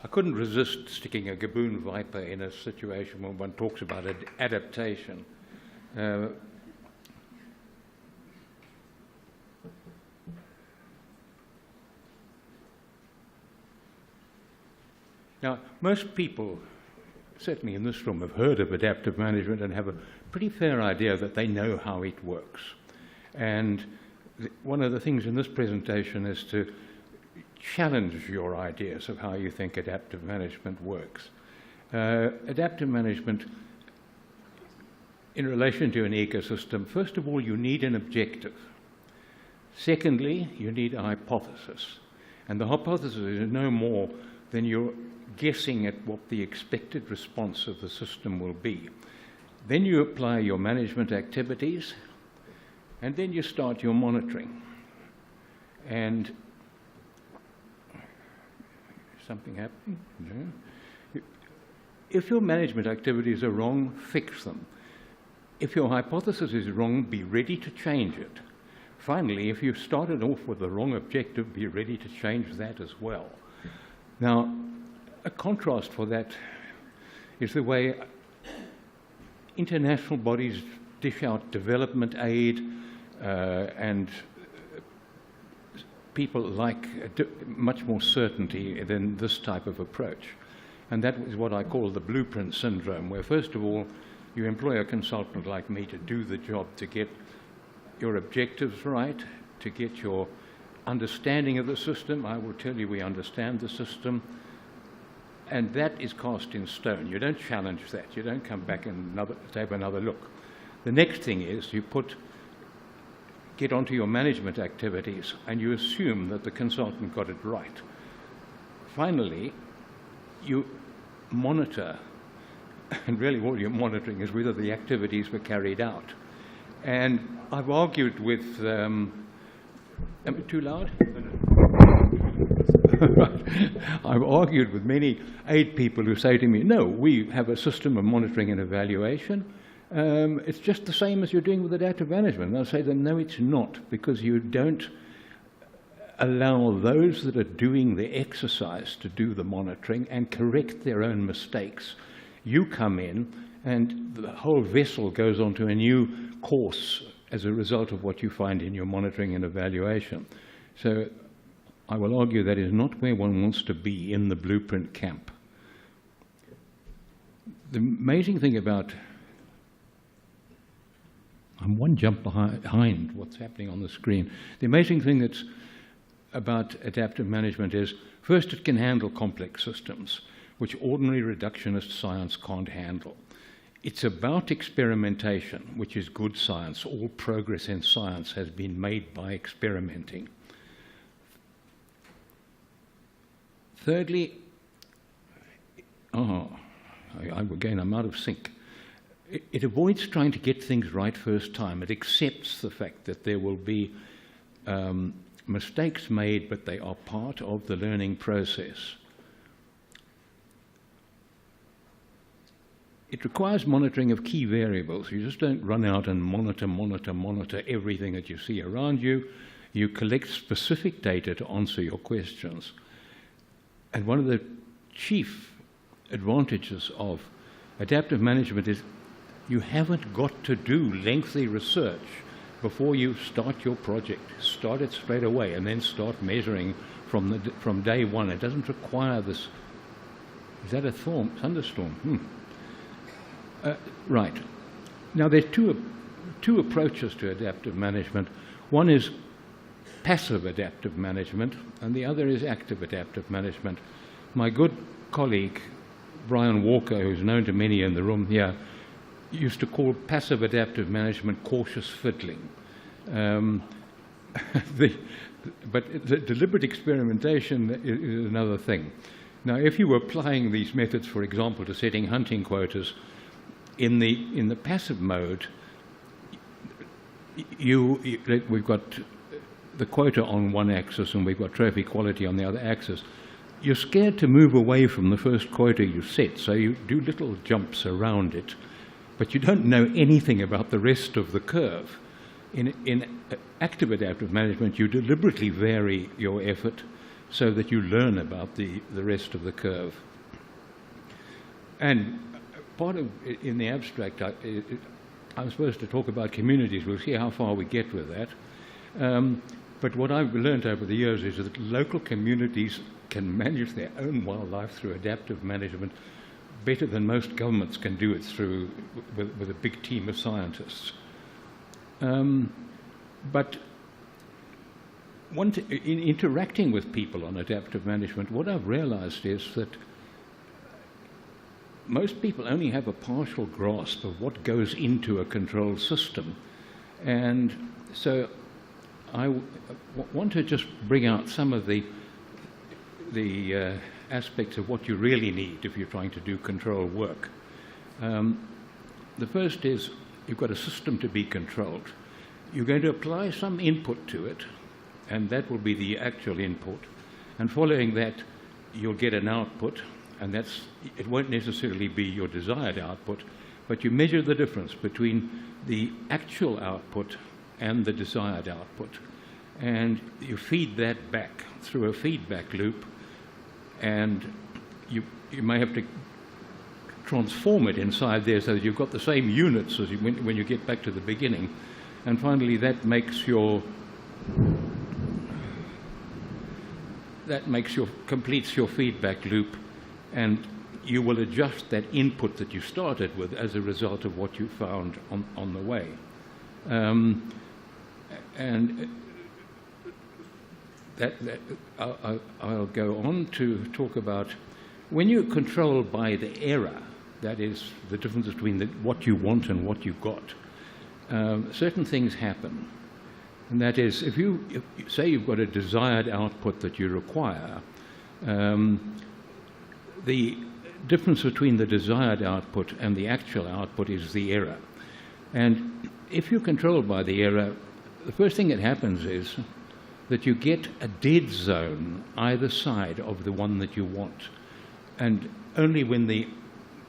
I couldn't resist sticking a Gaboon viper in a situation when one talks about adaptation. Now, most people, certainly in this room, have heard of adaptive management and have a pretty fair idea that they know how it works. And one of the things in this presentation is to challenge your ideas of how you think adaptive management works. Adaptive management, in relation to an ecosystem, first of all, you need an objective. Secondly, you need a hypothesis. And the hypothesis is no more than you're guessing at what the expected response of the system will be. Then you apply your management activities, and then you start your monitoring. And something happening? No. If your management activities are wrong, fix them. If your hypothesis is wrong, be ready to change it. Finally, if you've started off with the wrong objective, be ready to change that as well. Now, a contrast for that is the way international bodies dish out development aid, and people like much more certainty than this type of approach. And that is what I call the blueprint syndrome, where first of all, you employ a consultant like me to do the job, to get your objectives right, to get your understanding of the system. I will tell you we understand the system. And that is cast in stone. You don't challenge that. You don't come back and have another look. The next thing is you get onto your management activities and you assume that the consultant got it right. Finally, you monitor, and really all you're monitoring is whether the activities were carried out. And I've argued with, am I too loud? Right. I've argued with many aid people who say to me, no, we have a system of monitoring and evaluation. It's just the same as you're doing with adaptive management. And I'll say to them, no, it's not, because you don't allow those that are doing the exercise to do the monitoring and correct their own mistakes. You come in and the whole vessel goes onto a new course as a result of what you find in your monitoring and evaluation. So I will argue that is not where one wants to be in the blueprint camp. The amazing thing about, I'm one jump behind what's happening on the screen. The amazing thing that's about adaptive management is, first, it can handle complex systems, which ordinary reductionist science can't handle. It's about experimentation, which is good science. All progress in science has been made by experimenting. Thirdly, again, I'm out of sync. It avoids trying to get things right first time. It accepts the fact that there will be mistakes made, but they are part of the learning process. It requires monitoring of key variables. You just don't run out and monitor everything that you see around you. You collect specific data to answer your questions. And one of the chief advantages of adaptive management is you haven't got to do lengthy research before you start your project. Start it straight away and then start measuring from day one. It doesn't require this. Is that a thunderstorm? Right. Now there's two approaches to adaptive management. One is passive adaptive management, and the other is active adaptive management. My good colleague, Brian Walker, who's known to many in the room here, used to call passive adaptive management cautious fiddling. But the deliberate experimentation is another thing. Now, if you were applying these methods, for example, to setting hunting quotas, in the passive mode, we've got the quota on one axis and we've got trophy quality on the other axis. You're scared to move away from the first quota you set, so you do little jumps around it, but you don't know anything about the rest of the curve. In active adaptive management, you deliberately vary your effort. so that you learn about the rest of the curve. And part of, in the abstract, I'm supposed to talk about communities. We'll see how far we get with that. But what I've learned over the years is that local communities can manage their own wildlife through adaptive management better than most governments can do it through with a big team of scientists. But in interacting with people on adaptive management, what I've realized is that most people only have a partial grasp of what goes into a control system. And so I want to just bring out some of the aspects of what you really need if you're trying to do control work. The first is you've got a system to be controlled. You're going to apply some input to it, and that will be the actual input. And following that, you'll get an output, and it won't necessarily be your desired output, but you measure the difference between the actual output and the desired output. And you feed that back through a feedback loop, and you may have to transform it inside there so that you've got the same units as when you get back to the beginning. And finally, completes your feedback loop, and you will adjust that input that you started with as a result of what you found on the way. I'll go on to talk about when you're controlled by the error, that is the difference between what you want and what you've got. Certain things happen, and that is if you say you've got a desired output that you require, the difference between the desired output and the actual output is the error. And if you're controlled by the error, the first thing that happens is that you get a dead zone either side of the one that you want. And only when the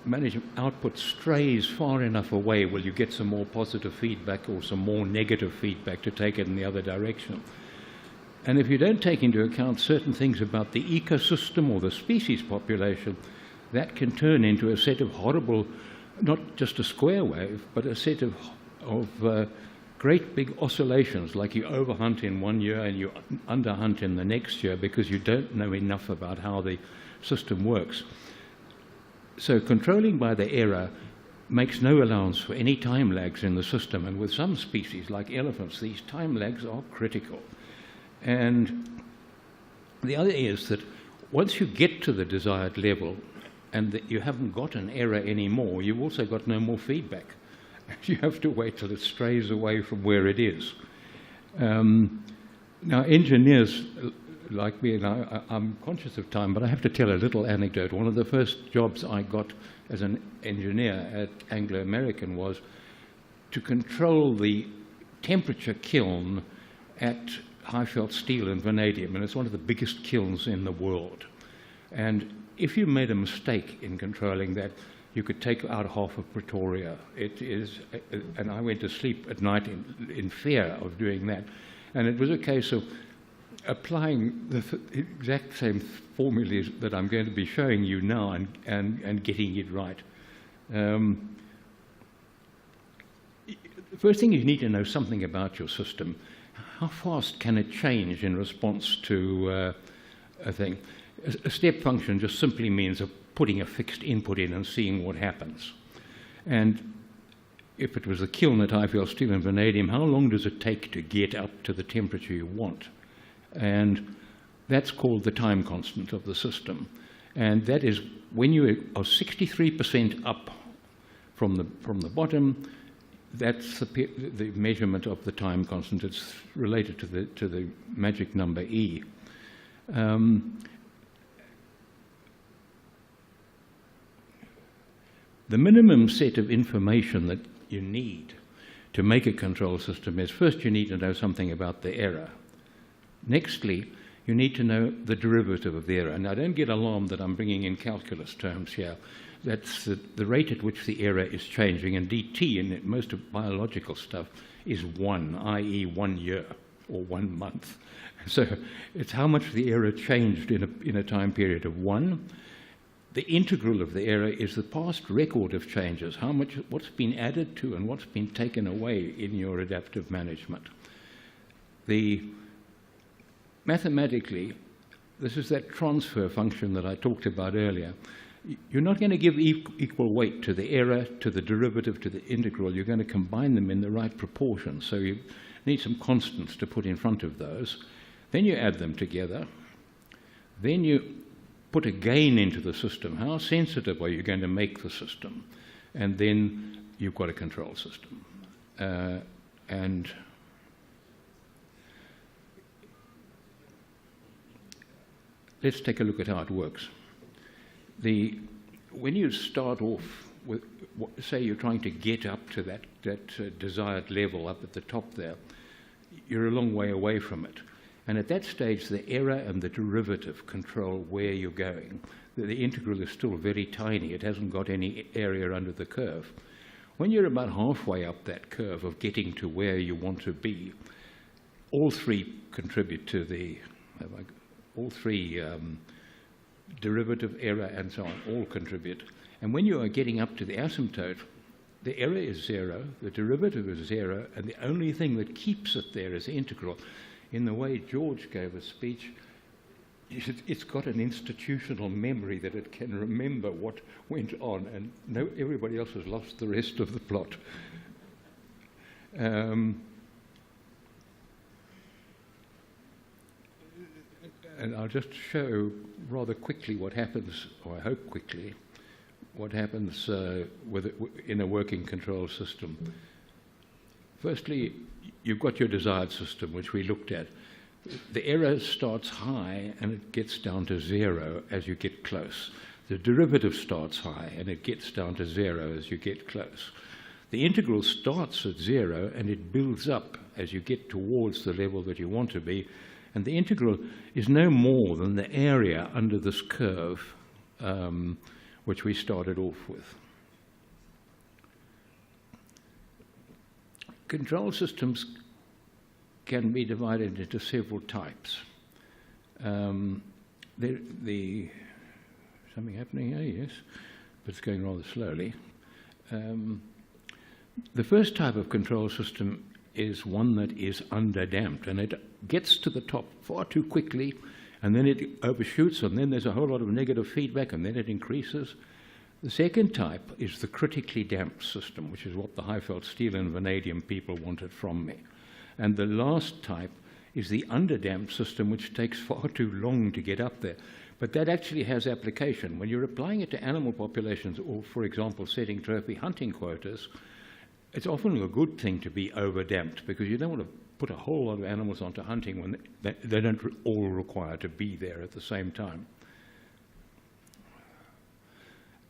management output strays far enough away will you get some more positive feedback or some more negative feedback to take it in the other direction. And if you don't take into account certain things about the ecosystem or the species population, that can turn into a set of horrible, not just a square wave, but a set of great big oscillations, like you overhunt in one year and you underhunt in the next year because you don't know enough about how the system works. So controlling by the error makes no allowance for any time lags in the system, and with some species like elephants, these time lags are critical. And the other is that once you get to the desired level and that you haven't got an error anymore, you've also got no more feedback. You have to wait till it strays away from where it is. Now, engineers like me, and I'm conscious of time, but I have to tell a little anecdote. One of the first jobs I got as an engineer at Anglo American was to control the temperature kiln at Highveld Steel in Vanadium, and it's one of the biggest kilns in the world. And if you made a mistake in controlling that, you could take out half of Pretoria. It is, and I went to sleep at night in fear of doing that. And it was a case of applying the exact same formulas that I'm going to be showing you now and getting it right. The first thing you need to know something about your system. How fast can it change in response to a thing? A step function just simply means putting a fixed input in and seeing what happens. And if it was a kiln at Highveld Steel and Vanadium, how long does it take to get up to the temperature you want? And that's called the time constant of the system. And that is when you are 63% up from the bottom, that's the measurement of the time constant. It's related to the magic number E. The minimum set of information that you need to make a control system is, first you need to know something about the error. Nextly, you need to know the derivative of the error. Now, don't get alarmed that I'm bringing in calculus terms here. That's the rate at which the error is changing, and dt in most of biological stuff is 1, i.e. 1 year, or 1 month. So it's how much the error changed in a time period of 1. The integral of the error is the past record of changes, what's been added to and what's been taken away in your adaptive management. Mathematically, this is that transfer function that I talked about earlier. You're not going to give equal weight to the error, to the derivative, to the integral. You're going to combine them in the right proportion. So you need some constants to put in front of those. Then you add them together. Then you put a gain into the system. How sensitive are you going to make the system? And then you've got a control system. And let's take a look at how it works. When you start off with, say you're trying to get up to that desired level up at the top there, you're a long way away from it. And at that stage, the error and the derivative control where you're going. The integral is still very tiny. It hasn't got any area under the curve. When you're about halfway up that curve of getting to where you want to be, all three contribute to all three derivative, error, and so on, all contribute. And when you are getting up to the asymptote, the error is 0, the derivative is 0, and the only thing that keeps it there is the integral. In the way George gave a speech, it's got an institutional memory that it can remember what went on, and everybody else has lost the rest of the plot. And I'll just show rather quickly what happens, or I hope quickly, what happens in a working control system. Firstly, you've got your desired system, which we looked at. The error starts high and it gets down to 0 as you get close. The derivative starts high and it gets down to 0 as you get close. The integral starts at 0 and it builds up as you get towards the level that you want to be. And the integral is no more than the area under this curve, which we started off with. Control systems can be divided into several types. Something happening here, yes, but it's going rather slowly. The first type of control system is one that is underdamped, and it gets to the top far too quickly, and then it overshoots, and then there's a whole lot of negative feedback, and then it increases. The second type is the critically damped system, which is what the high-felt steel and vanadium people wanted from me. And the last type is the underdamped system, which takes far too long to get up there. But that actually has application. When you're applying it to animal populations, or, for example, setting trophy hunting quotas, it's often a good thing to be overdamped, because you don't want to put a whole lot of animals onto hunting when they don't all require to be there at the same time.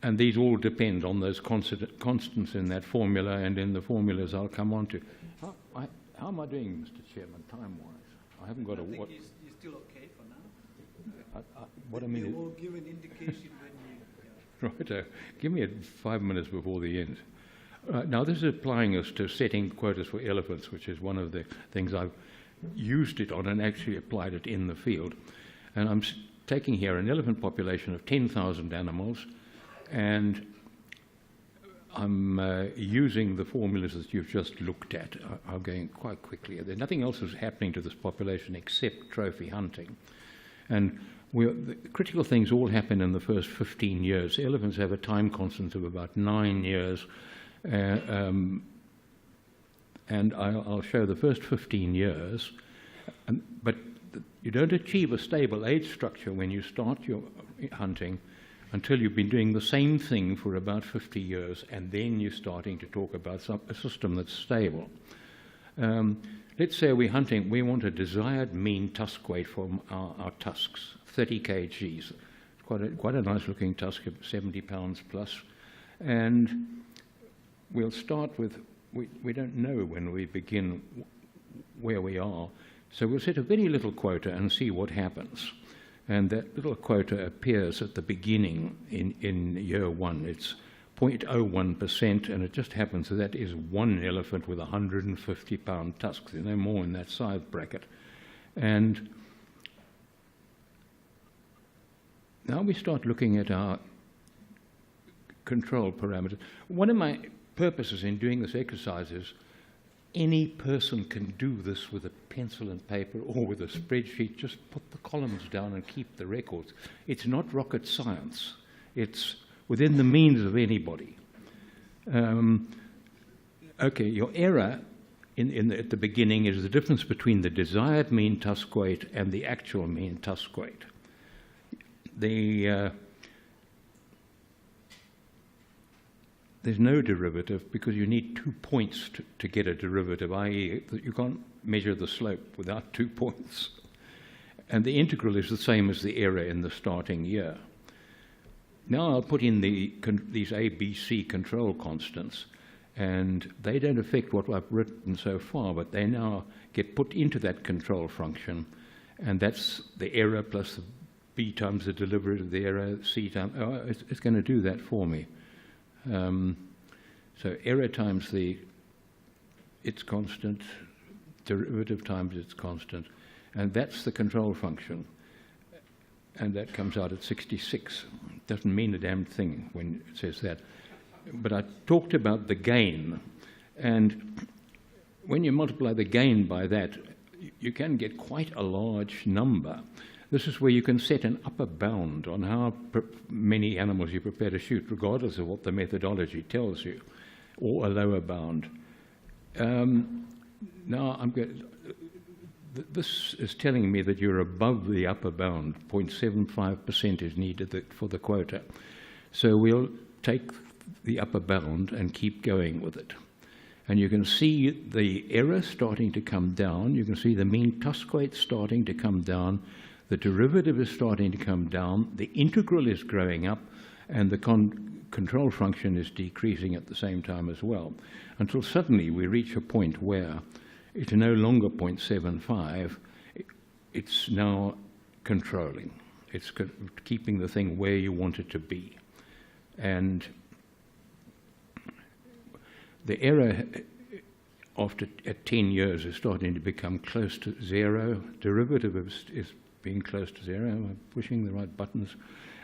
And these all depend on those constants in that formula, and in the formulas I'll come on to. How am I doing, Mr. Chairman, time-wise? I haven't got a watch. You're still okay for now. What I mean, we'll give an indication when you... Right, give me 5 minutes before the end. Now, this is applying us to setting quotas for elephants, which is one of the things I've used it on and actually applied it in the field. And I'm taking here an elephant population of 10,000 animals, and I'm using the formulas that you've just looked at. I'm going quite quickly. There's nothing else is happening to this population except trophy hunting. And the critical things all happen in the first 15 years. Elephants have a time constant of about 9 years. And I'll show the first 15 years. But you don't achieve a stable age structure when you start your hunting until you've been doing the same thing for about 50 years, and then you're starting to talk about a system that's stable. Let's say we're hunting, we want a desired mean tusk weight from our tusks, 30 kgs. Quite a nice looking tusk, 70 pounds plus. And we'll start with, we don't know when we begin where we are, so we'll set a very little quota and see what happens. And that little quota appears at the beginning in year 1. It's 0.01%, and it just happens that is one elephant with 150-pound tusks. There's no more in that size bracket. And now we start looking at our control parameters. One of my purposes in doing this exercise is any person can do this with a pencil and paper or with a spreadsheet. Just put the columns down and keep the records. It's not rocket science. It's within the means of anybody. Okay, your error at the beginning is the difference between the desired mean tusk weight and the actual mean tusk weight. There's no derivative because you need 2 points to get a derivative, i.e. you can't measure the slope without 2 points. And the integral is the same as the error in the starting year. Now I'll put in these A, B, C control constants, and they don't affect what I've written so far, but they now get put into that control function, and that's the error plus the B times the derivative of the error, C times, it's going to do that for me. So error times its constant, derivative times its constant, and that's the control function. And that comes out at 66. Doesn't mean a damn thing when it says that. But I talked about the gain, and when you multiply the gain by that, you can get quite a large number. This is where you can set an upper bound on how many animals you prepare to shoot, regardless of what the methodology tells you, or a lower bound. Now, this is telling me that you're above the upper bound. 0.75% is needed for the quota. So we'll take the upper bound and keep going with it. And you can see the error starting to come down. You can see the mean tusk weight starting to come down. The derivative is starting to come down, the integral is growing up, and the control function is decreasing at the same time as well, until suddenly we reach a point where it's no longer 0.75, it's now controlling. It's keeping the thing where you want it to be. And the error at 10 years is starting to become close to zero. Derivative is being close to zero. I'm pushing the right buttons.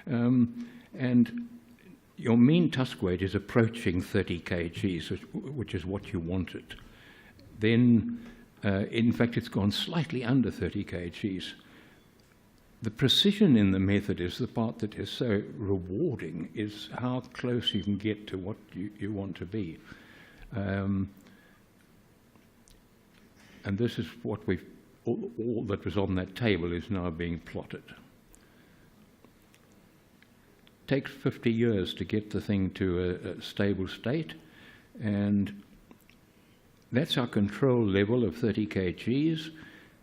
And your mean tusk weight is approaching 30 kgs, which is what you wanted. Then, in fact, it's gone slightly under 30 kgs. The precision in the method is the part that is so rewarding, is how close you can get to what you want to be. And this is what all that was on that table is now being plotted. Takes 50 years to get the thing to a stable state, and that's our control level of 30 kgs.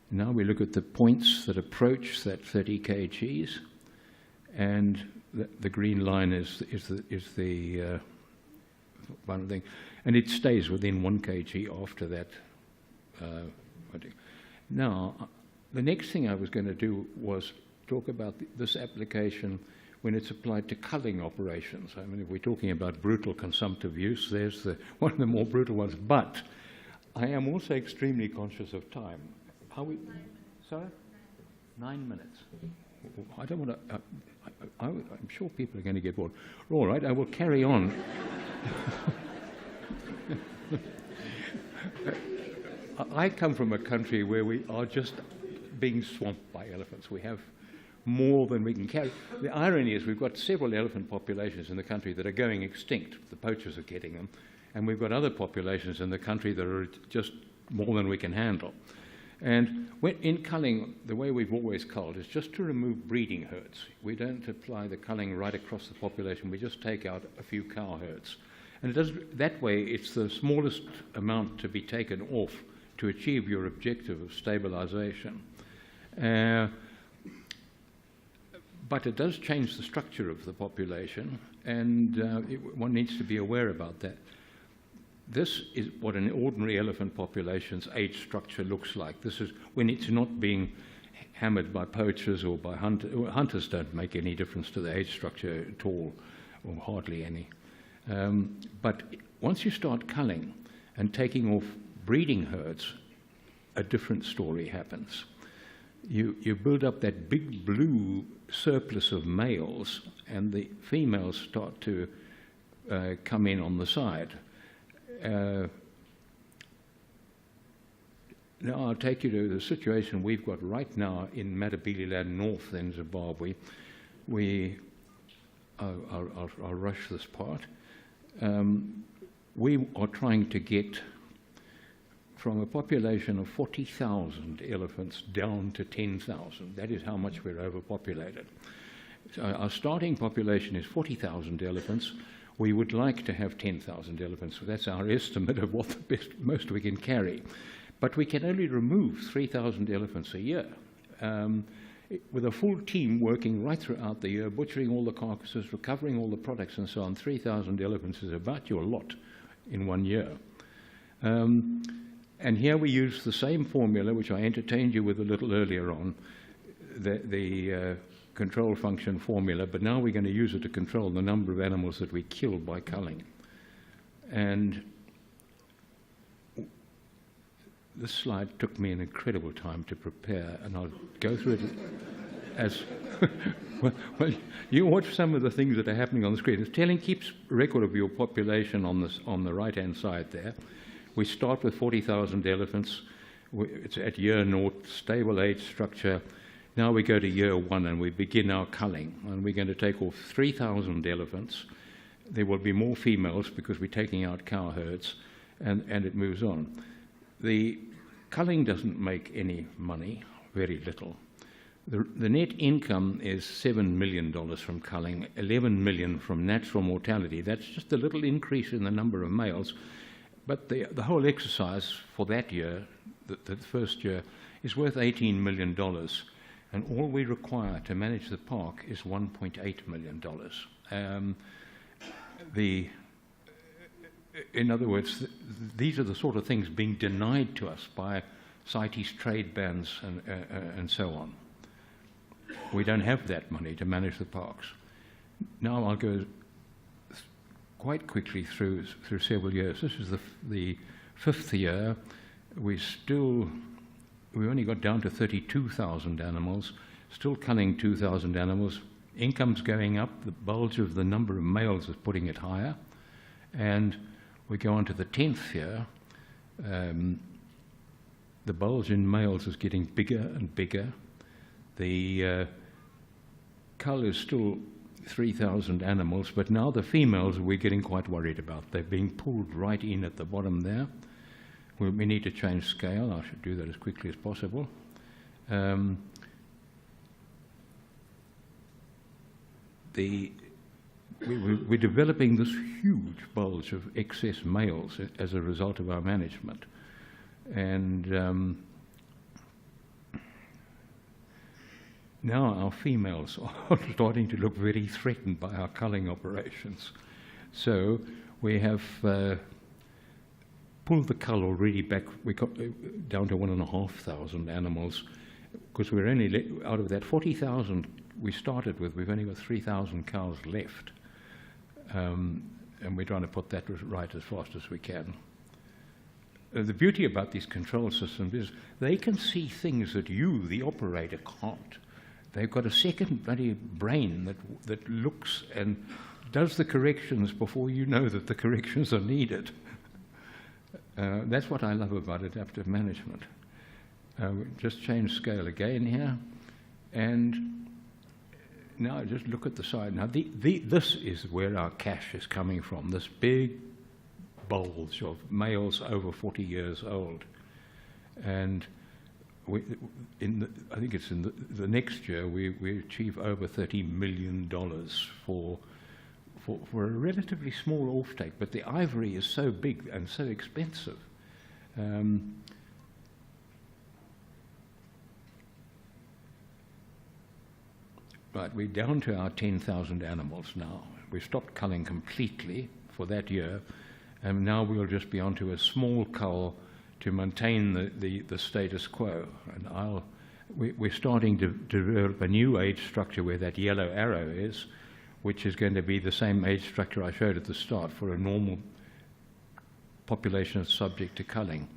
Now we look at the points that approach that 30 kgs, and the green line is the one thing, and it stays within 1 kg after that. Now, the next thing I was going to do was talk about this application when it's applied to culling operations. I mean, if we're talking about brutal consumptive use, there's one of the more brutal ones. But I am also extremely conscious of time. Are we? Sorry? 9 minutes. I don't want to. I'm sure people are going to get bored. All right, I will carry on. I come from a country where we are just being swamped by elephants. We have more than we can carry. The irony is we've got several elephant populations in the country that are going extinct. The poachers are getting them. And we've got other populations in the country that are just more than we can handle. And in culling, the way we've always culled is just to remove breeding herds. We don't apply the culling right across the population. We just take out a few cow herds. And it does, that way, it's the smallest amount to be taken off to achieve your objective of stabilization. But it does change the structure of the population, and one needs to be aware about that. This is what an ordinary elephant population's age structure looks like. This is when it's not being hammered by poachers or by hunters. Hunters don't make any difference to the age structure at all, or hardly any. But once you start culling and taking off breeding herds, a different story happens. You build up that big blue surplus of males, and the females start to come in on the side. Now I'll take you to the situation we've got right now in Matabeleland North in Zimbabwe. I'll rush this part. We are trying to get from a population of 40,000 elephants down to 10,000. That is how much we're overpopulated. So our starting population is 40,000 elephants. We would like to have 10,000 elephants. So that's our estimate of what the most we can carry. But we can only remove 3,000 elephants a year. With a full team working right throughout the year, butchering all the carcasses, recovering all the products and so on, 3,000 elephants is about your lot in 1 year. And here we use the same formula, which I entertained you with a little earlier on, the control function formula, but now we're going to use it to control the number of animals that we kill by culling. And this slide took me an incredible time to prepare, and I'll go through it as well. You watch some of the things that are happening on the screen. It's keeps record of your population on the right-hand side there. We start with 40,000 elephants. It's at year 0, stable age structure. Now we go to year 1 and we begin our culling. And we're going to take off 3,000 elephants. There will be more females because we're taking out cow herds, and it moves on. The culling doesn't make any money, very little. The net income is $7 million from culling, 11 million from natural mortality. That's just a little increase in the number of males. But the whole exercise for that year, the first year, is worth $18 million. And all we require to manage the park is $1.8 million. In other words, these are the sort of things being denied to us by CITES trade bans and so on. We don't have that money to manage the parks. Now I'll go quite quickly through several years. This is the 5th year. We only got down to 32,000 animals, still culling 2,000 animals. Income's going up. The bulge of the number of males is putting it higher. And we go on to the 10th year. The bulge in males is getting bigger and bigger. The cull is still 3,000 animals, but now the females we're getting quite worried about. They're being pulled right in at the bottom there. We need to change scale. I should do that as quickly as possible. We're developing this huge bulge of excess males as a result of our management. And now our females are starting to look very threatened by our culling operations. So we have pulled the cull already back. We got down to 1,500 animals, because we're only out of that 40,000 we started with, we've only got 3,000 cows left. And we're trying to put that right as fast as we can. The beauty about these control systems is they can see things that you, the operator, can't. They've got a second bloody brain that looks and does the corrections before you know that the corrections are needed. That's what I love about adaptive management. Just change scale again here. And now just look at the side. Now this is where our cash is coming from, this big bulge of males over 40 years old. And I think it's in the next year we achieve over $30 million for a relatively small offtake, but the ivory is so big and so expensive. Right, we're down to our 10,000 animals now. We've stopped culling completely for that year, and now we'll just be onto a small cull to maintain the status quo. And we're starting to develop a new age structure where that yellow arrow is, which is going to be the same age structure I showed at the start for a normal population that's subject to culling.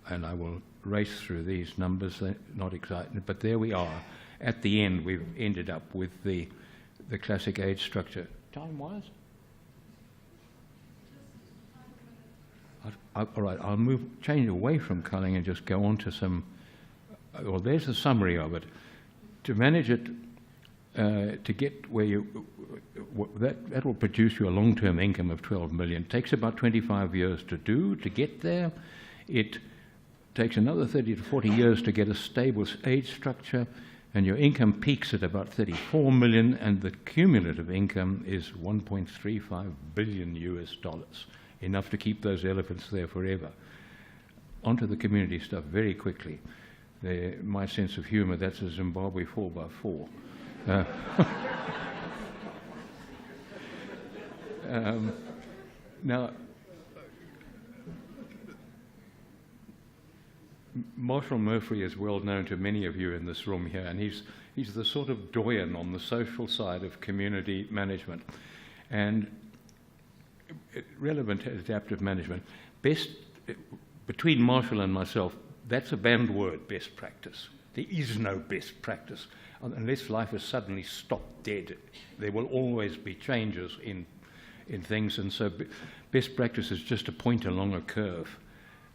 And I will race through these numbers, they're not exciting, but there we are. At the end, we've ended up with the classic age structure. Time-wise? All right, I'll change away from culling and just go on to some, well, there's a summary of it. To manage it, to get where that will produce you a long-term income of 12 million. It takes about 25 years to get there. It takes another 30 to 40 years to get a stable age structure, and your income peaks at about 34 million, and the cumulative income is 1.35 billion US dollars, enough to keep those elephants there forever. Onto the community stuff very quickly. My sense of humor, that's a Zimbabwe 4x4. Now, Marshall Murphy is well known to many of you in this room here, and he's the sort of doyen on the social side of community management. And relevant to adaptive management, between Marshall and myself, that's a banned word, best practice. There is no best practice. Unless life has suddenly stopped dead, there will always be changes in things, and so best practice is just a point along a curve.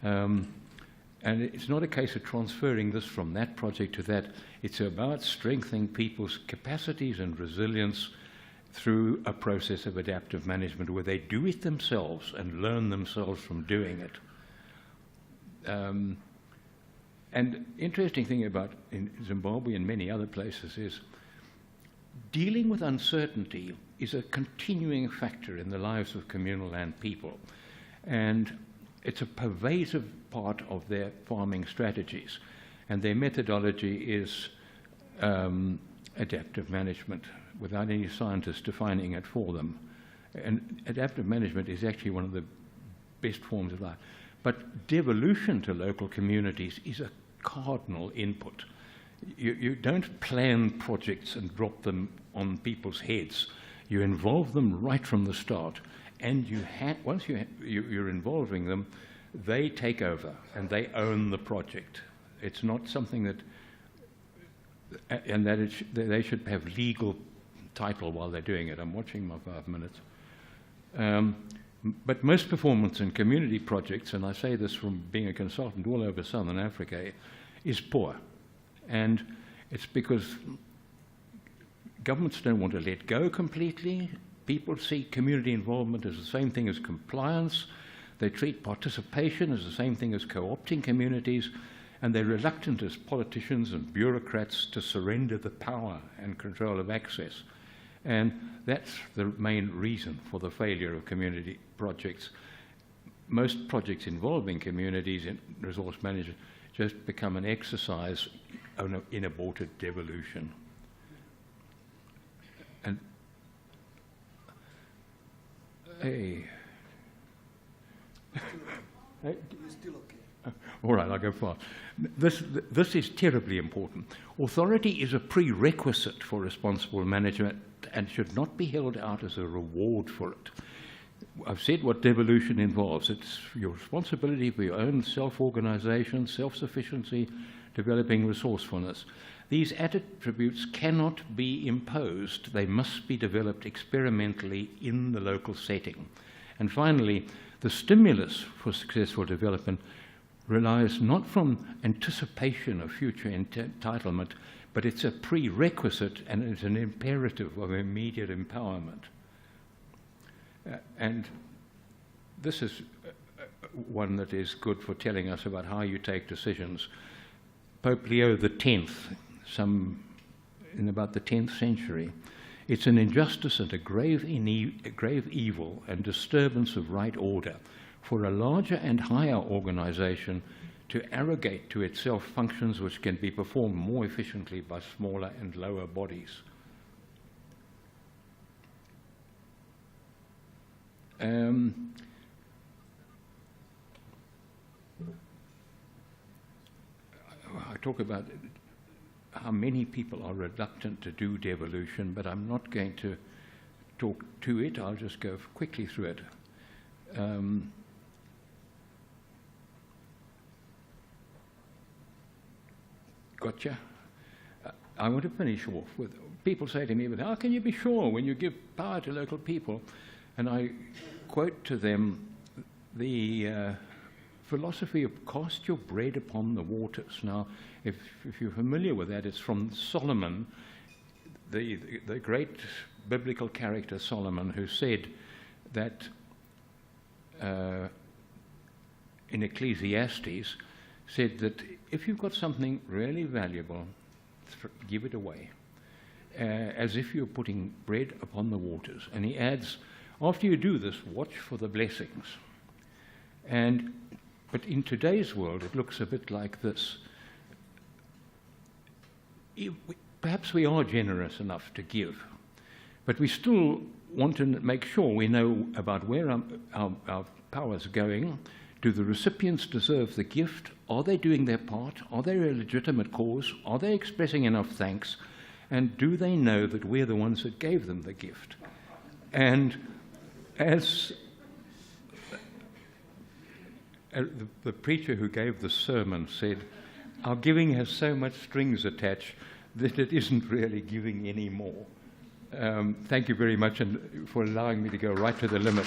And it's not a case of transferring this from that project to that. It's about strengthening people's capacities and resilience through a process of adaptive management where they do it themselves and learn themselves from doing it. And interesting thing about in Zimbabwe and many other places is dealing with uncertainty is a continuing factor in the lives of communal land people. And it's a pervasive part of their farming strategies. And their methodology is adaptive management, without any scientists defining it for them. And adaptive management is actually one of the best forms of life. But devolution to local communities is a cardinal input. You don't plan projects and drop them on people's heads. You involve them right from the start. And once you're involving them, they take over and they own the project. It's not something that, and that they should have legal title while they're doing it. I'm watching my 5 minutes. But most performance in community projects, and I say this from being a consultant all over Southern Africa, is poor. And it's because governments don't want to let go completely. People see community involvement as the same thing as compliance. They treat participation as the same thing as co-opting communities, and they're reluctant as politicians and bureaucrats to surrender the power and control of access. And that's the main reason for the failure of community projects. Most projects involving communities in resource management just become an exercise in aborted devolution. And hey. You're still okay. All right, I'll go fast. This is terribly important. Authority is a prerequisite for responsible management and should not be held out as a reward for it. I've said what devolution involves. It's your responsibility for your own self-organization, self-sufficiency, developing resourcefulness. These attributes cannot be imposed. They must be developed experimentally in the local setting. And finally, the stimulus for successful development relies not from anticipation of future entitlement, but it's a prerequisite and it's an imperative of immediate empowerment. And this is one that is good for telling us about how you take decisions. Pope Leo X, in about the 10th century, it's an injustice and a grave evil and disturbance of right order for a larger and higher organization to arrogate to itself functions which can be performed more efficiently by smaller and lower bodies. I talk about how many people are reluctant to do devolution, but I'm not going to talk to it. I'll just go quickly through it. Gotcha. I want to finish off with, people say to me, but how can you be sure when you give power to local people? And I quote to them the philosophy of cast your bread upon the waters. Now, if you're familiar with that, it's from Solomon, the great biblical character Solomon, who said that in Ecclesiastes, said that if you've got something really valuable, give it away, as if you're putting bread upon the waters. And he adds, after you do this, watch for the blessings. But in today's world, it looks a bit like this. Perhaps we are generous enough to give, but we still want to make sure we know about where our power is going. Do the recipients deserve the gift? Are they doing their part? Are they a legitimate cause? Are they expressing enough thanks? And do they know that we're the ones that gave them the gift? And as the preacher who gave the sermon said, our giving has so much strings attached that it isn't really giving anymore. Thank you very much and for allowing me to go right to the limit.